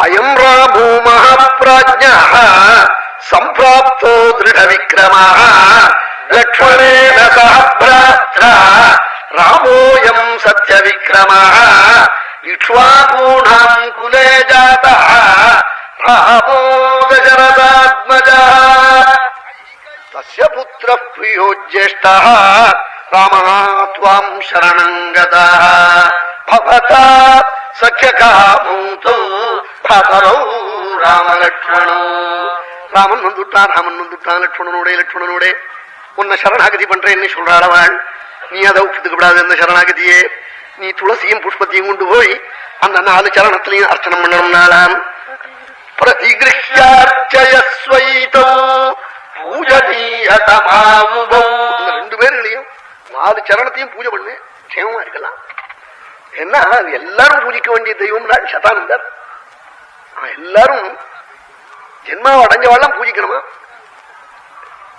அயம் ராமோ மகாப்ராஜ்ஞா சம்பிராப்தோ திருட விக்ரமா லக்ஷ்மணேன சஹ ராமோயம் சத்ய விக்ரமா இக்ஷ்வாகூணாம் குலே ஜாதா ராமோ தசரதாத்மஜா தஸ்ய புத்ரः பிரியோ ஜ்யேஷ்டः ராமः த்வாம் சரணம் கதः பவதா சఖ్యகாமௌ தௌ பரௌ ராமலக்ஷ்மணோ. ராமன் வந்துட்டான், லட்சுமணனோட உன்னை சரணாகதி பண்றேன்னு சொல்றாளவாள். நீ அதை ஒப்புத்துக்கப்படாது அந்த சரணாகதியே. நீ துளசியும் புஷ்பத்தையும் கொண்டு போய் அந்த 4 சரணத்திலையும் அர்ச்சனம் பண்ணணும்னாலாம். பிரதிகிருஷ்யார்ச்சயஸ்வைதோ பூஜனீயதமாவுபௌ. இந்த 2 பேர்களையும் 4 சரணத்தையும் பூஜை பண்ணு, க்ஷேமமா இருக்கலாம். என்ன எல்லாரும் பூஜிக்க வேண்டிய தெய்வம் சதானந்தர். எல்லாரும் ஜென்மாவை அடைஞ்சவாள்லாம் பூஜிக்கணுமா?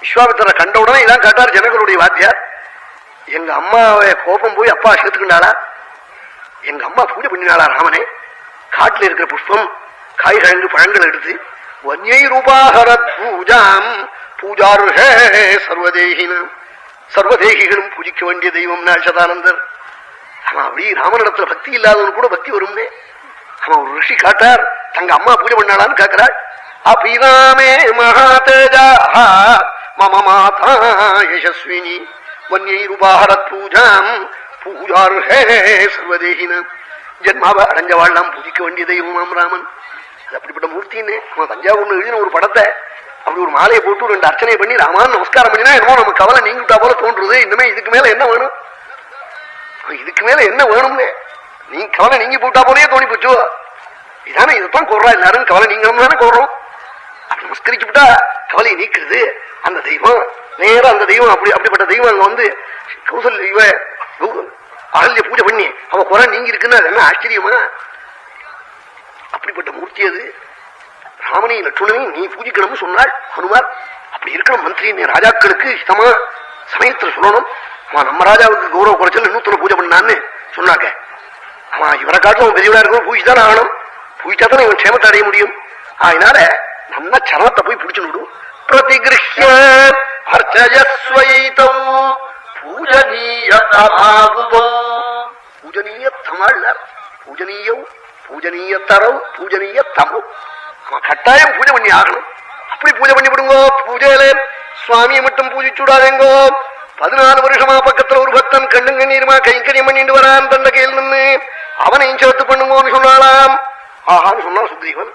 விஸ்வாமித்திர கண்ட உடனே இதான் கேட்டார் ஜனகருடைய வாத்தியார். எங்க அம்மாவை கோபம் போய் அப்பா சேர்த்துக்கிண்டாளா? எங்க அம்மா பூஜை பண்ணினாளா ராமனே? காட்டில் இருக்கிற புஷ்பம் காய்கிழங்கு பழங்கள் எடுத்து வன்யை ரூபாஹரத் பூஜாம் பூஜாருஹே சர்வதேகினம். சர்வதேகிகளும் பூஜிக்க வேண்டிய தெய்வம் சதானந்தர். அவன் அப்படி ராமனிடத்துல பக்தி இல்லாதவனு கூட பக்தி வரும்னே. அவன் ஒரு ரிஷி காட்டார், தங்க அம்மா பூஜை பண்ணாளான்னு கேட்கிறாள். அபிராமே மகாதேஜா மம மாதா யசஸ்வினி வன்யை ரூபாஹரத் பூஜாம் பூஜாருஹே சர்வதேகினம். ஜென்மாவை அடைஞ்சவாள்லாம் பூஜிக்க வேண்டிய தெய்வமாம் ராமன். அது அப்படிப்பட்ட மூர்த்தின்னு அவன் தஞ்சாவூர்ல எழுதின ஒரு படத்தை அப்படி ஒரு மாலையை போட்டு 2 அர்ச்சனை பண்ணி ராமான் நமஸ்காரம் பண்ணினா என்னமோ நம்ம கவலை நீங்கிட்டா போல தோன்றுறது. இன்னுமே இதுக்கு மேல என்ன வேணும்? இதுக்கு மேல என்ன வேணும்னு நீ கவலை நீங்கி போட்டா போலயே தோணி போச்சோ. இதானே இதைத்தான் கோர்றா எல்லாரும், கவலை நீங்களும் தானே கோர்றோம். அப்படி நமஸ்கரிச்சு விட்டா கவலையை நீக்குறது அந்த தெய்வம். நேரம் அந்த தெய்வம் அப்படிப்பட்ட தெய்வம் அங்க வந்து கௌசல்ய இவ அகல்ய பூஜை பண்ணி அவ குறை நீங்கி இருக்குன்னா அது என்ன ஆச்சரியமா? அப்படிப்பட்ட மூர்த்தி அது. ராமனை லட்சுமணனையும் நீ பூஜிக்கணும்னு சொன்னாள் ஹனுமார். அப்படி இருக்கணும் மந்திரி, ராஜாக்களுக்கு இஷ்டமா சமயத்துல சொல்லணும். அவன் நம்ம ராஜாவுக்கு கௌரவ குறைச்சல் இன்னொருத்தனை பூஜை பண்ணான்னு சொன்னாங்க. அவன் இவரை காட்டிலும் அவன் பெரியவரா இருக்கணும், பூஜித்தானே ஆகணும். பூஜிச்சா தானே இவன் க்ஷேமத்தை அடைய முடியும். அதனால நம்ம சரணத்தை போய் பிடிச்சு விடும். பிரதிகிருஷ்ய அர்ச்சயஸ்வைதௌ பூஜனீயதமாவுபௌ. பூஜனீய தமாள்னார். பூஜனீயம் பூஜனீய தரவு பூஜனீய தமு. அவன் கட்டாயம் பூஜை பண்ணி ஆகணும். அப்படி பூஜை பண்ணி விடுங்கோ. பூஜையில சுவாமியை மட்டும் பூஜிச்சுடாதேங்கோ. 14 வருஷமா பக்கத்துல ஒரு பக்தன் கண்ணும் கண்ணீருமா கைங்கரியம் பண்ணிட்டு வரான் தண்ட கையில் நின்று அவனையும் சேர்த்து பண்ணுங்கோன்னு சொன்னாலாம். ஆஹான்னு சொன்னான் சுக்ரீவன்.